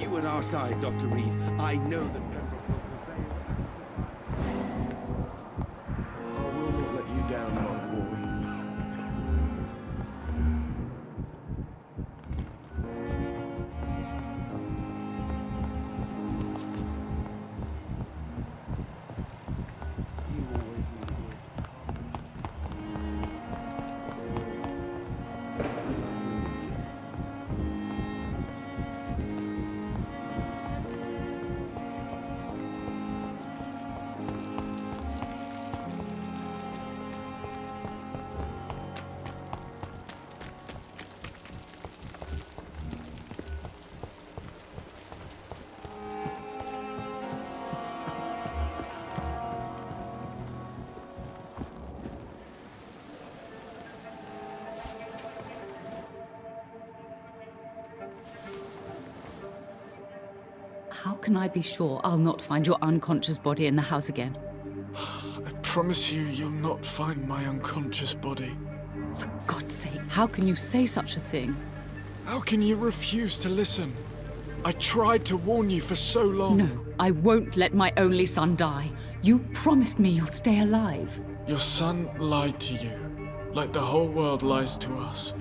You at our side, Dr. Reed. I know that... I will not let you down, my boy. How can I be sure I'll not find your unconscious body in the house again? I promise you, you'll not find my unconscious body. For God's sake, how can you say such a thing? How can you refuse to listen? I tried to warn you for so long. No, I won't let my only son die. You promised me you'll stay alive. Your son lied to you, like the whole world lies to us.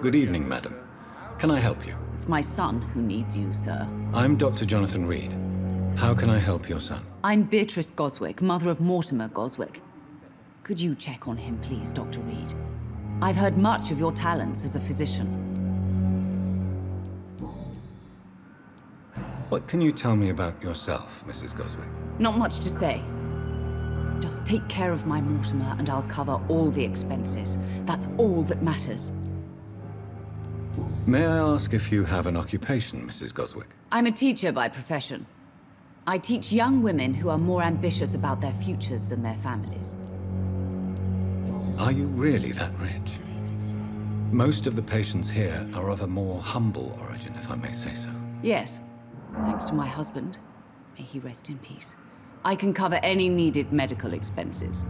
Good evening, madam. Can I help you? It's my son who needs you, sir. I'm Dr. Jonathan Reed. How can I help your son? I'm Beatrice Goswick, mother of Mortimer Goswick. Could you check on him, please, Dr. Reed? I've heard much of your talents as a physician. What can you tell me about yourself, Mrs. Goswick? Not much to say. Just take care of my Mortimer and I'll cover all the expenses. That's all that matters. May I ask if you have an occupation, Mrs. Goswick? I'm a teacher by profession. I teach young women who are more ambitious about their futures than their families. Are you really that rich? Most of the patients here are of a more humble origin, if I may say so. Yes, thanks to my husband. May he rest in peace. I can cover any needed medical expenses.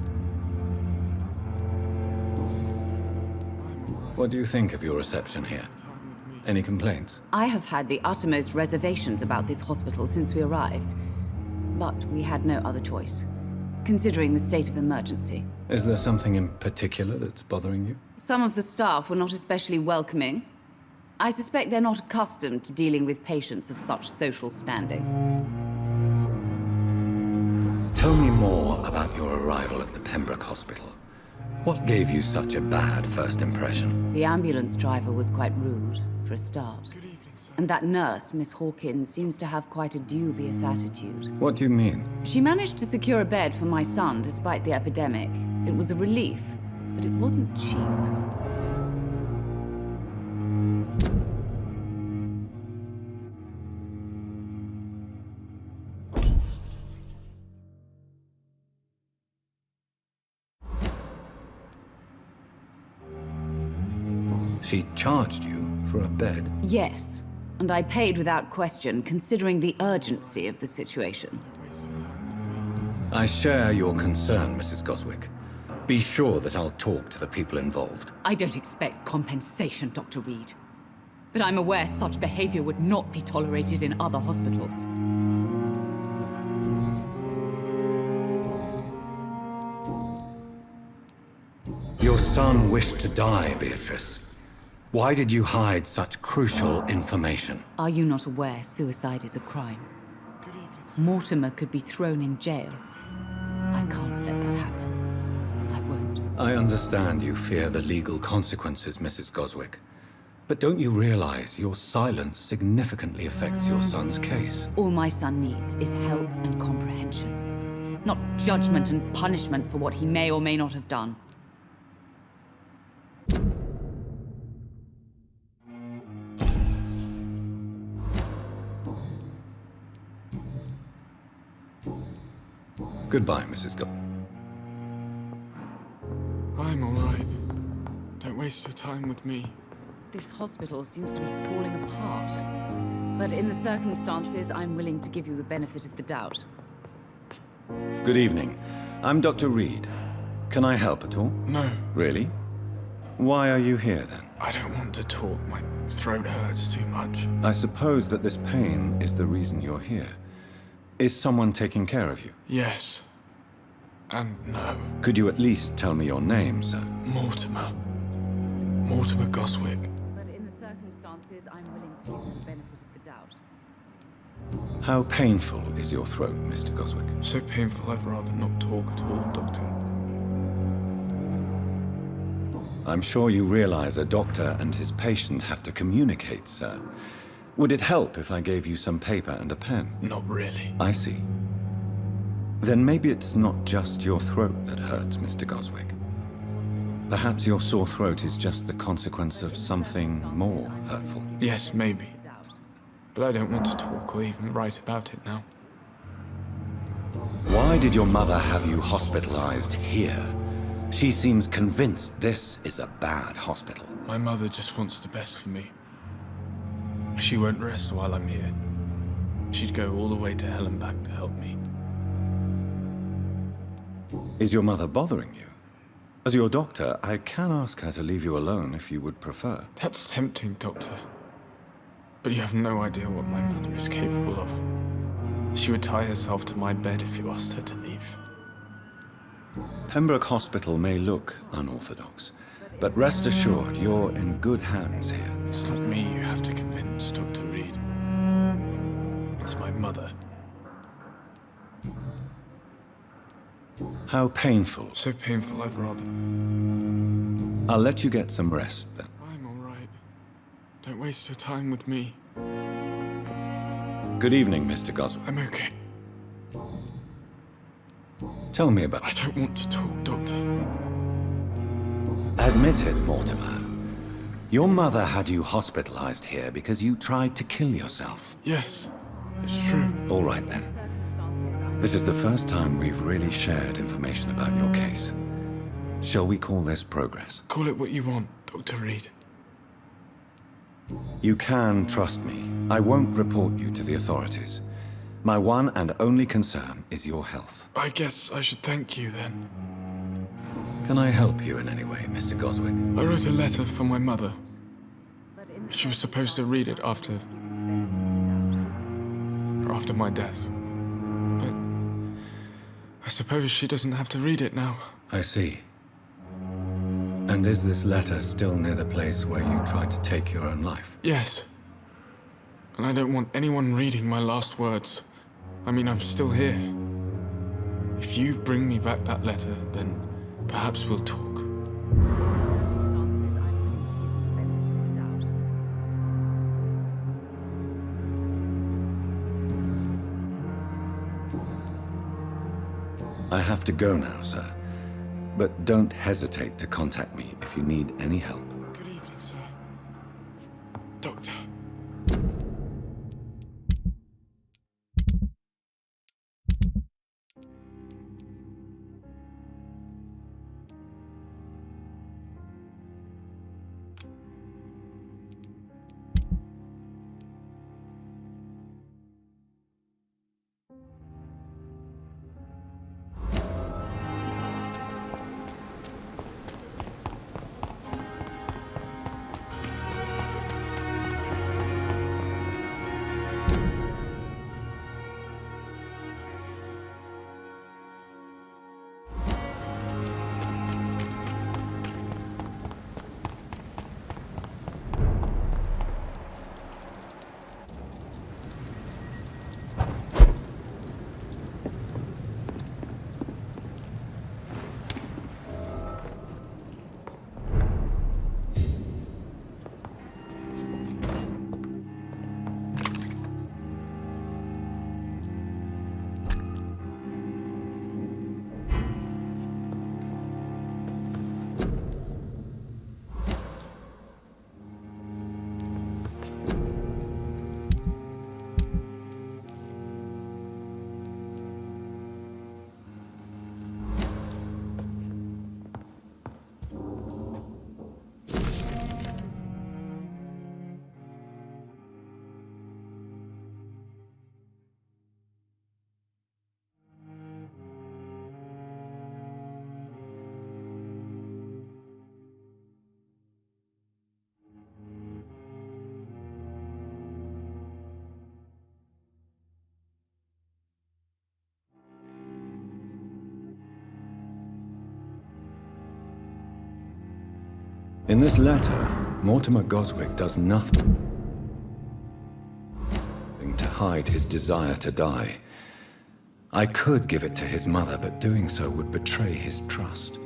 What do you think of your reception here? Any complaints? I have had the uttermost reservations about this hospital since we arrived. But we had no other choice, considering the state of emergency. Is there something in particular that's bothering you? Some of the staff were not especially welcoming. I suspect they're not accustomed to dealing with patients of such social standing. Tell me more about your arrival at the Pembroke Hospital. What gave you such a bad first impression? The ambulance driver was quite rude, for a start. And that nurse, Miss Hawkins, seems to have quite a dubious attitude. What do you mean? She managed to secure a bed for my son despite the epidemic. It was a relief, but it wasn't cheap. She charged you for a bed? Yes, and I paid without question, considering the urgency of the situation. I share your concern, Mrs. Goswick. Be sure that I'll talk to the people involved. I don't expect compensation, Dr. Reed. But I'm aware such behavior would not be tolerated in other hospitals. Your son wished to die, Beatrice. Why did you hide such crucial information? Are you not aware suicide is a crime? Mortimer could be thrown in jail. I can't let that happen. I won't. I understand you fear the legal consequences, Mrs. Goswick. But don't you realize your silence significantly affects your son's case? All my son needs is help and comprehension, not judgment and punishment for what he may or may not have done. Goodbye, Mrs. I'm alright. Don't waste your time with me. This hospital seems to be falling apart. But in the circumstances, I'm willing to give you the benefit of the doubt. Good evening. I'm Dr. Reed. Can I help at all? No, Really? Why are you here, then? I don't want to talk. My throat hurts too much. I suppose that this pain is the reason you're here. Is someone taking care of you? Yes. And no. Could you at least tell me your name, sir? Mortimer. Mortimer Goswick. But in the circumstances, I'm willing to give you the benefit of the doubt. How painful is your throat, Mr. Goswick? So painful I'd rather not talk at all, Doctor. I'm sure you realize a doctor and his patient have to communicate, sir. Would it help if I gave you some paper and a pen? Not really. I see. Then maybe it's not just your throat that hurts, Mr. Goswick. Perhaps your sore throat is just the consequence of something more hurtful. Yes, maybe. But I don't want to talk or even write about it now. Why did your mother have you hospitalized here? She seems convinced this is a bad hospital. My mother just wants the best for me. She won't rest while I'm here. She'd go all the way to hell and back to help me. Is your mother bothering you? As your doctor, I can ask her to leave you alone if you would prefer. That's tempting, Doctor. But you have no idea what my mother is capable of. She would tie herself to my bed if you asked her to leave. Pembroke Hospital may look unorthodox, but rest assured you're in good hands here. It's not me you have to convince, Dr. Reed. It's my mother. How painful. So painful I'd rather... I'll let you get some rest then. I'm alright. Don't waste your time with me. Good evening, Mr. Goswick. I'm okay. Tell me about I don't want to talk, Doctor. Admit it, Mortimer. Your mother had you hospitalized here because you tried to kill yourself. Yes, it's true. All right then. This is the first time we've really shared information about your case. Shall we call this progress? Call it what you want, Dr. Reed. You can trust me. I won't report you to the authorities. My one and only concern is your health. I guess I should thank you then. Can I help you in any way, Mr. Goswick? I wrote a letter for my mother. She was supposed to read it after my death. But I suppose she doesn't have to read it now. I see. And is this letter still near the place where you tried to take your own life? Yes. And I don't want anyone reading my last words. I mean, I'm still here. If you bring me back that letter, then perhaps we'll talk. I have to go now, sir. But don't hesitate to contact me if you need any help. Good evening, sir. Doctor. In this letter, Mortimer Goswick does nothing to hide his desire to die. I could give it to his mother, but doing so would betray his trust.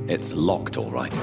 It's locked, all right.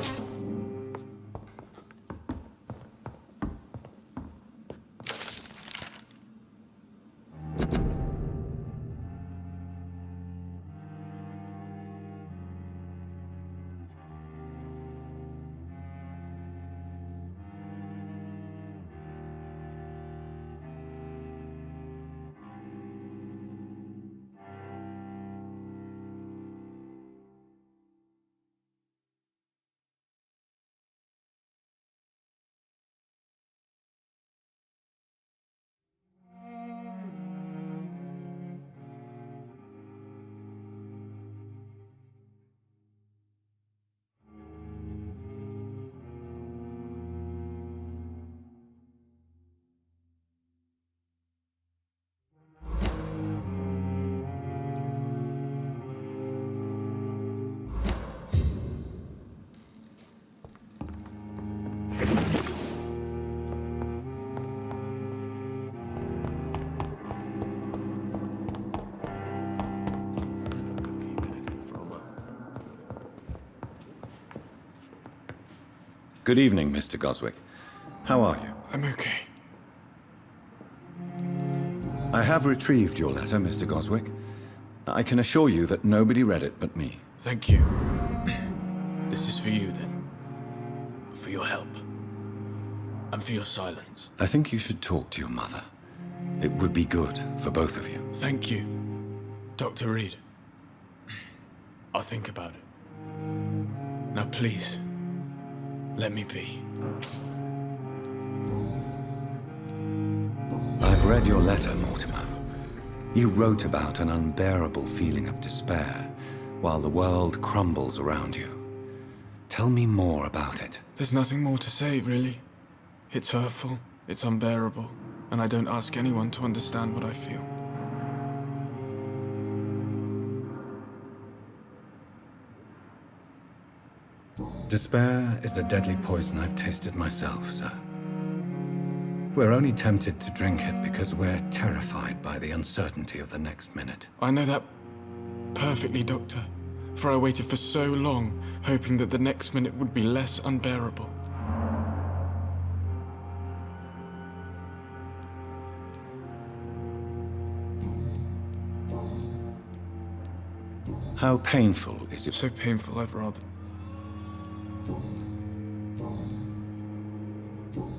Good evening, Mr. Goswick. How are you? I'm okay. I have retrieved your letter, Mr. Goswick. I can assure you that nobody read it but me. Thank you. This is for you, then. For your help. And for your silence. I think you should talk to your mother. It would be good for both of you. Thank you, Dr. Reed. I'll think about it. Now, please, let me be. I've read your letter, Mortimer. You wrote about an unbearable feeling of despair while the world crumbles around you. Tell me more about it. There's nothing more to say, really. It's hurtful, it's unbearable, and I don't ask anyone to understand what I feel. Despair is a deadly poison I've tasted myself, sir. We're only tempted to drink it because we're terrified by the uncertainty of the next minute. I know that perfectly, Doctor. For I waited for so long, hoping that the next minute would be less unbearable. How painful is it? So painful, I'd rather.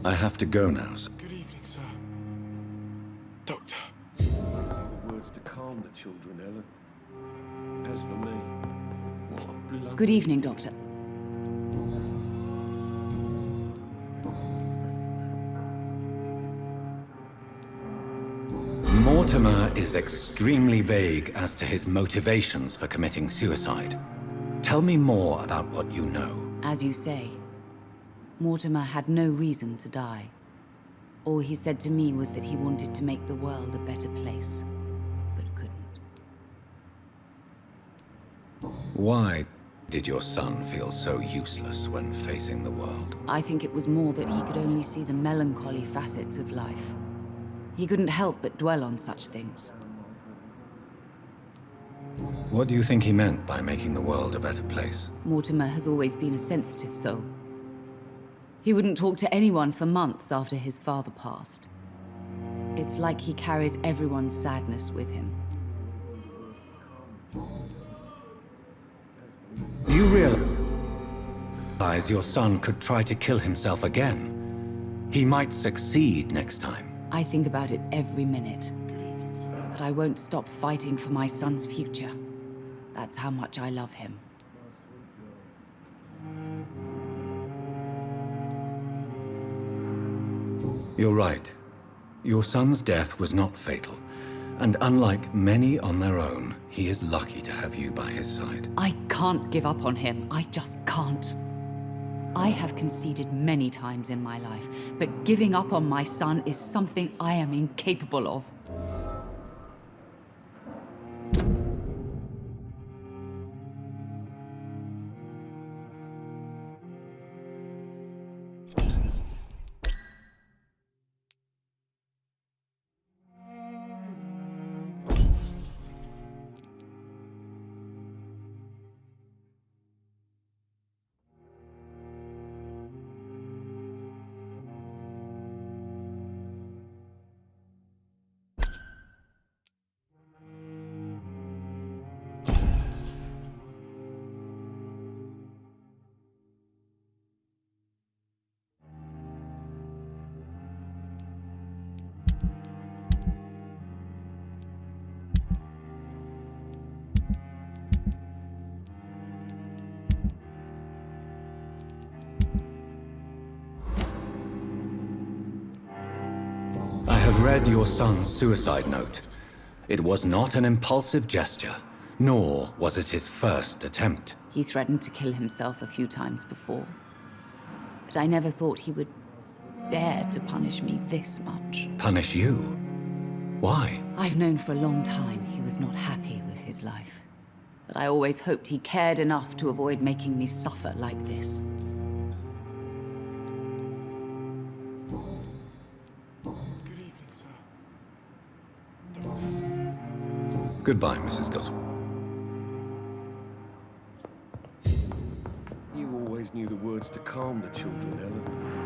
I have to go now, sir. Good evening, sir. Doctor. The words to calm the children, Ellen. As for me, what a blood... Good evening, Doctor. Mortimer is extremely vague as to his motivations for committing suicide. Tell me more about what you know. As you say, Mortimer had no reason to die. All he said to me was that he wanted to make the world a better place, but couldn't. Why did your son feel so useless when facing the world? I think it was more that he could only see the melancholy facets of life. He couldn't help but dwell on such things. What do you think he meant by making the world a better place? Mortimer has always been a sensitive soul. He wouldn't talk to anyone for months after his father passed. It's like he carries everyone's sadness with him. Do you realize your son could try to kill himself again? He might succeed next time. I think about it every minute. But I won't stop fighting for my son's future. That's how much I love him. You're right. Your son's death was not fatal. And unlike many on their own, he is lucky to have you by his side. I can't give up on him. I just can't. I have conceded many times in my life, but giving up on my son is something I am incapable of. I have read your son's suicide note. It was not an impulsive gesture, nor was it his first attempt. He threatened to kill himself a few times before. But I never thought he would dare to punish me this much. Punish you? Why? I've known for a long time he was not happy with his life. But I always hoped he cared enough to avoid making me suffer like this. Goodbye, Mrs. Goswell. You always knew the words to calm the children, Ellen.